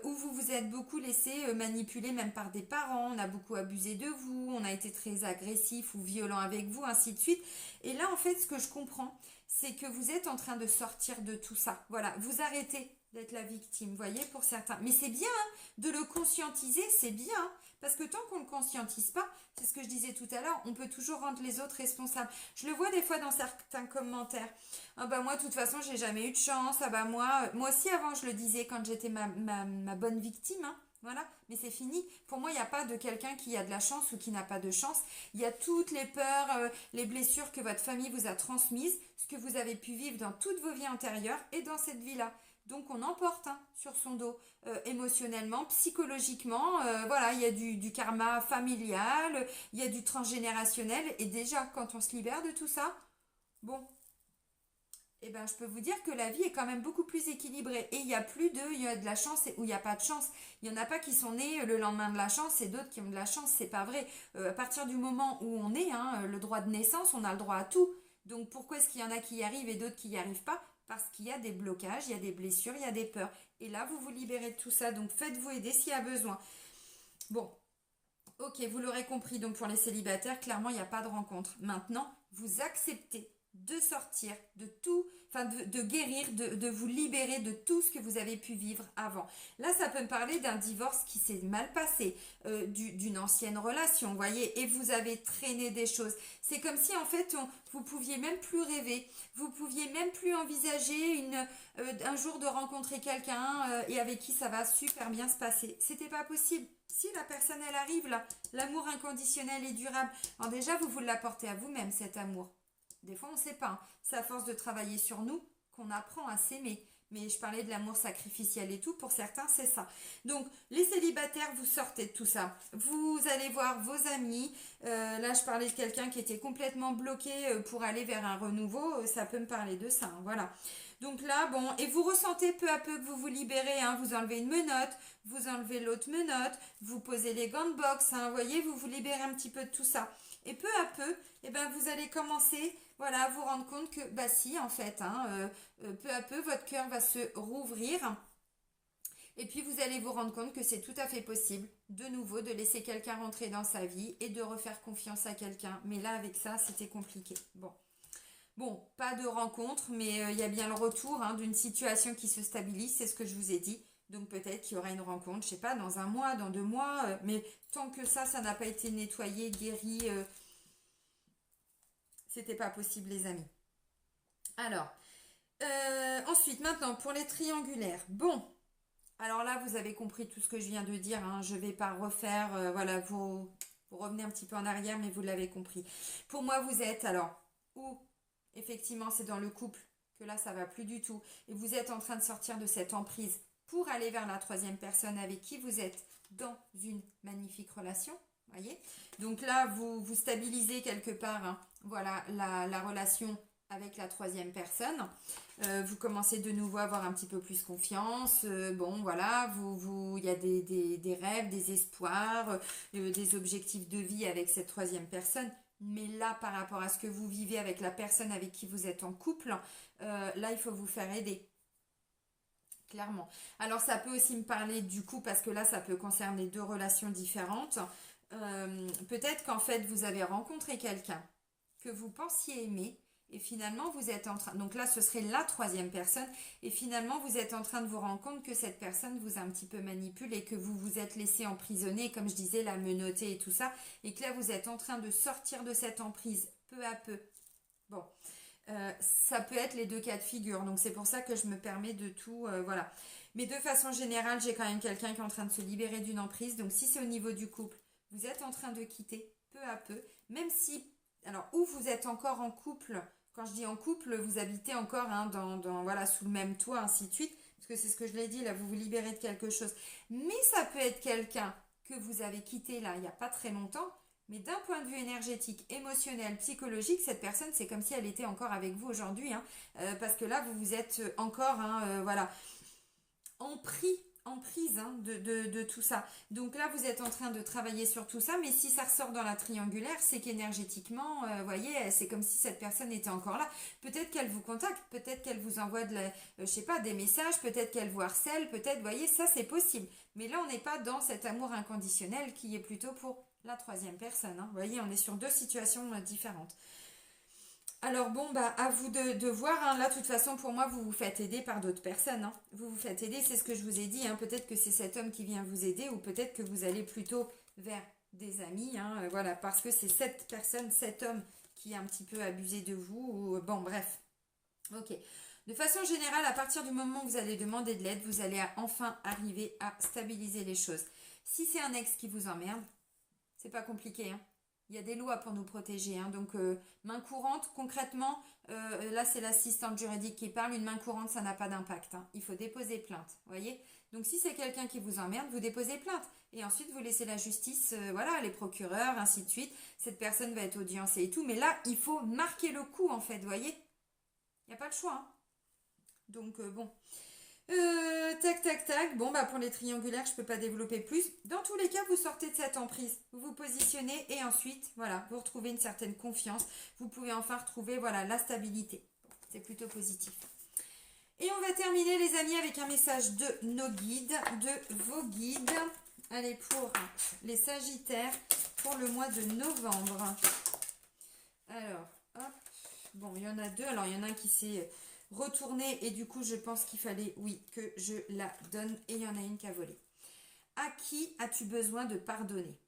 où vous vous êtes beaucoup laissé manipuler même par des parents. On a beaucoup abusé de vous, on a été très agressif ou violent avec vous, ainsi de suite. Et là, en fait, ce que je comprends, c'est que vous êtes en train de sortir de tout ça. Voilà, vous arrêtez d'être la victime, vous voyez, pour certains. Mais c'est bien hein, de le conscientiser, c'est bien. Hein, parce que tant qu'on ne le conscientise pas, c'est ce que je disais tout à l'heure, on peut toujours rendre les autres responsables. Je le vois des fois dans certains commentaires. Ah bah moi, de toute façon, j'ai jamais eu de chance. Ah bah moi aussi avant, je le disais quand j'étais ma bonne victime. Hein. Voilà, mais c'est fini. Pour moi, il n'y a pas de quelqu'un qui a de la chance ou qui n'a pas de chance. Il y a toutes les peurs, les blessures que votre famille vous a transmises, ce que vous avez pu vivre dans toutes vos vies antérieures et dans cette vie-là. Donc on en porte sur son dos, émotionnellement, psychologiquement. Voilà, il y a du karma familial, il y a du transgénérationnel. Et déjà, quand on se libère de tout ça, bon, eh ben, je peux vous dire que la vie est quand même beaucoup plus équilibrée. Et il y a plus il y a de la chance ou il n'y a pas de chance. Il n'y en a pas qui sont nés le lendemain de la chance et d'autres qui ont de la chance. C'est pas vrai. À partir du moment où on est, le droit de naissance, on a le droit à tout. Donc pourquoi est-ce qu'il y en a qui y arrivent et d'autres qui n'y arrivent pas? Parce qu'il y a des blocages, il y a des blessures, il y a des peurs. Et là, vous vous libérez de tout ça. Donc faites-vous aider s'il y a besoin. Bon, ok, vous l'aurez compris. Donc pour les célibataires, clairement, il n'y a pas de rencontre. Maintenant, vous acceptez de sortir de tout, enfin de guérir, de vous libérer de tout ce que vous avez pu vivre avant. Là, ça peut me parler d'un divorce qui s'est mal passé, d'une ancienne relation, vous voyez, et vous avez traîné des choses. C'est comme si en fait, vous pouviez même plus rêver, vous pouviez même plus envisager un jour de rencontrer quelqu'un et avec qui ça va super bien se passer. C'était pas possible. Si la personne elle arrive là, l'amour inconditionnel et durable. Alors déjà, vous l'apportez à vous-même cet amour. Des fois, on ne sait pas. C'est à force de travailler sur nous qu'on apprend à s'aimer. Mais je parlais de l'amour sacrificiel et tout. Pour certains, c'est ça. Donc, les célibataires, vous sortez de tout ça. Vous allez voir vos amis. Là, je parlais de quelqu'un qui était complètement bloqué pour aller vers un renouveau. Ça peut me parler de ça. Voilà. Donc là, bon, et vous ressentez peu à peu que vous vous libérez, vous enlevez une menotte, vous enlevez l'autre menotte, vous posez les gants de boxe, vous voyez, vous vous libérez un petit peu de tout ça. Et peu à peu, eh ben, vous allez commencer, voilà, à vous rendre compte que, bah si, en fait, peu à peu, votre cœur va se rouvrir. Et puis, vous allez vous rendre compte que c'est tout à fait possible, de nouveau, de laisser quelqu'un rentrer dans sa vie et de refaire confiance à quelqu'un. Mais là, avec ça, c'était compliqué. Bon, pas de rencontre, mais il y a bien le retour d'une situation qui se stabilise, c'est ce que je vous ai dit. Donc peut-être qu'il y aura une rencontre, je sais pas, dans un mois, dans 2 mois, mais tant que ça n'a pas été nettoyé, guéri, c'était pas possible, les amis. Alors, ensuite, maintenant, pour les triangulaires. Bon, alors là, vous avez compris tout ce que je viens de dire, je vais pas refaire, voilà, vous revenez un petit peu en arrière, mais vous l'avez compris. Pour moi, vous êtes, alors, où effectivement, c'est dans le couple que là, ça va plus du tout. Et vous êtes en train de sortir de cette emprise pour aller vers la troisième personne avec qui vous êtes dans une magnifique relation. Voyez. Donc là, vous stabilisez quelque part, voilà, la relation avec la troisième personne. Vous commencez de nouveau à avoir un petit peu plus confiance. Bon, voilà, il y a des rêves, des espoirs, des objectifs de vie avec cette troisième personne. Mais là, par rapport à ce que vous vivez avec la personne avec qui vous êtes en couple, là, il faut vous faire aider. Clairement. Alors, ça peut aussi me parler du coup, parce que là, ça peut concerner deux relations différentes. Peut-être qu'en fait, vous avez rencontré quelqu'un que vous pensiez aimer. Et finalement, vous êtes en train... Donc là, ce serait la troisième personne. Et finalement, vous êtes en train de vous rendre compte que cette personne vous a un petit peu manipulé et que vous vous êtes laissé emprisonner, comme je disais, la menotter et tout ça. Et que là, vous êtes en train de sortir de cette emprise peu à peu. Bon, ça peut être les deux cas de figure. Donc c'est pour ça que je me permets de tout... voilà. Mais de façon générale, j'ai quand même quelqu'un qui est en train de se libérer d'une emprise. Donc si c'est au niveau du couple, vous êtes en train de quitter peu à peu. Même si... Alors, où vous êtes encore en couple, quand je dis en couple, vous habitez encore voilà, sous le même toit, ainsi de suite, parce que c'est ce que je l'ai dit, là, vous vous libérez de quelque chose. Mais ça peut être quelqu'un que vous avez quitté, là, il n'y a pas très longtemps, mais d'un point de vue énergétique, émotionnel, psychologique, cette personne, c'est comme si elle était encore avec vous aujourd'hui, parce que là, vous vous êtes encore, voilà, en prise de tout ça. Donc là, vous êtes en train de travailler sur tout ça, mais si ça ressort dans la triangulaire, c'est qu'énergétiquement, vous voyez, c'est comme si cette personne était encore là. Peut-être qu'elle vous contacte, peut-être qu'elle vous envoie je sais pas, des messages, peut-être qu'elle vous harcèle, peut-être, vous voyez, ça c'est possible. Mais là, on n'est pas dans cet amour inconditionnel qui est plutôt pour la troisième personne. Vous voyez, on est sur deux situations différentes. Alors bon, bah à vous de voir. Là, de toute façon, pour moi, vous vous faites aider par d'autres personnes. Vous vous faites aider, c'est ce que je vous ai dit. Peut-être que c'est cet homme qui vient vous aider ou peut-être que vous allez plutôt vers des amis. Voilà, parce que c'est cette personne, cet homme qui a un petit peu abusé de vous. Bon, bref. Ok. De façon générale, à partir du moment où vous allez demander de l'aide, vous allez enfin arriver à stabiliser les choses. Si c'est un ex qui vous emmerde, c'est pas compliqué. Il y a des lois pour nous protéger, hein. Donc, main courante, concrètement, là c'est l'assistante juridique qui parle, une main courante, ça n'a pas d'impact, hein. Il faut déposer plainte, voyez. Donc, si c'est quelqu'un qui vous emmerde, vous déposez plainte. Et ensuite, vous laissez la justice, voilà, les procureurs, ainsi de suite. Cette personne va être audiencée et tout. Mais là, il faut marquer le coup, en fait, voyez. Il n'y a pas le choix, hein. Donc, bon. Tac, tac, tac. Bon, bah pour les triangulaires, je ne peux pas développer plus. Dans tous les cas, vous sortez de cette emprise. Vous vous positionnez et ensuite, voilà, vous retrouvez une certaine confiance. Vous pouvez enfin retrouver, voilà, la stabilité. C'est plutôt positif. Et on va terminer, les amis, avec un message de nos guides, de vos guides. Allez, pour les Sagittaires, pour le mois de novembre. Alors, hop. Bon, il y en a deux. Alors, il y en a un qui s'est retourné et du coup, je pense qu'il fallait, oui, que je la donne. Et il y en a une qui a volé. À qui as-tu besoin de pardonner?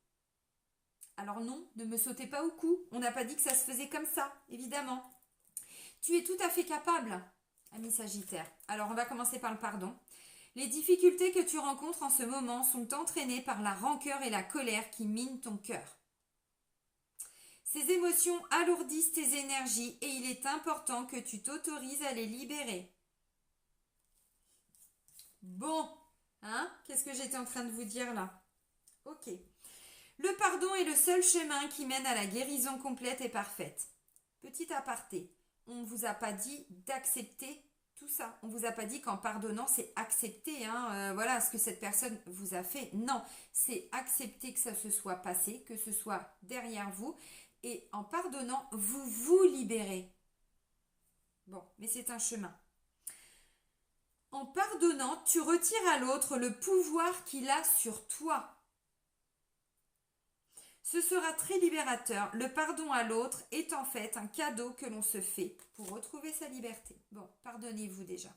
Alors non, ne me sautez pas au cou. On n'a pas dit que ça se faisait comme ça, évidemment. Tu es tout à fait capable, ami Sagittaire. Alors, on va commencer par le pardon. Les difficultés que tu rencontres en ce moment sont entraînées par la rancœur et la colère qui minent ton cœur. Ces émotions alourdissent tes énergies et il est important que tu t'autorises à les libérer. Bon, hein? Qu'est-ce que j'étais en train de vous dire là? Ok. Le pardon est le seul chemin qui mène à la guérison complète et parfaite. Petit aparté, on ne vous a pas dit d'accepter tout ça. On ne vous a pas dit qu'en pardonnant, c'est accepter, hein, voilà ce que cette personne vous a fait. Non, c'est accepter que ça se soit passé, que ce soit derrière vous. Et en pardonnant, vous vous libérez. Bon, mais c'est un chemin. En pardonnant, tu retires à l'autre le pouvoir qu'il a sur toi. Ce sera très libérateur. Le pardon à l'autre est en fait un cadeau que l'on se fait pour retrouver sa liberté. Bon, pardonnez-vous déjà.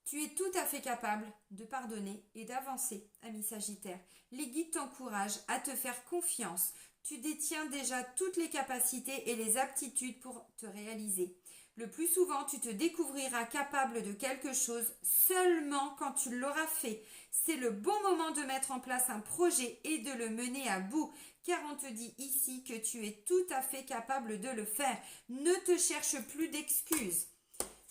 Tu es tout à fait capable de pardonner et d'avancer, ami Sagittaire. Les guides t'encouragent à te faire confiance. Tu détiens déjà toutes les capacités et les aptitudes pour te réaliser. Le plus souvent, tu te découvriras capable de quelque chose seulement quand tu l'auras fait. C'est le bon moment de mettre en place un projet et de le mener à bout, car on te dit ici que tu es tout à fait capable de le faire. Ne te cherche plus d'excuses.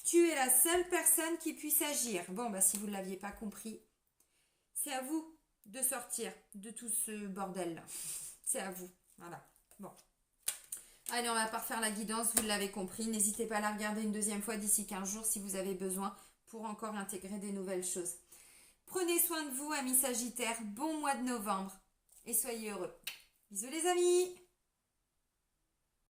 Tu es la seule personne qui puisse agir. Bon, bah si vous ne l'aviez pas compris, c'est à vous de sortir de tout ce bordel-là. C'est à vous. Voilà. Bon. Allez, on va pas refaire la guidance, vous l'avez compris. N'hésitez pas à la regarder une deuxième fois d'ici 15 jours si vous avez besoin pour encore intégrer des nouvelles choses. Prenez soin de vous, amis Sagittaires. Bon mois de novembre et soyez heureux. Bisous les amis!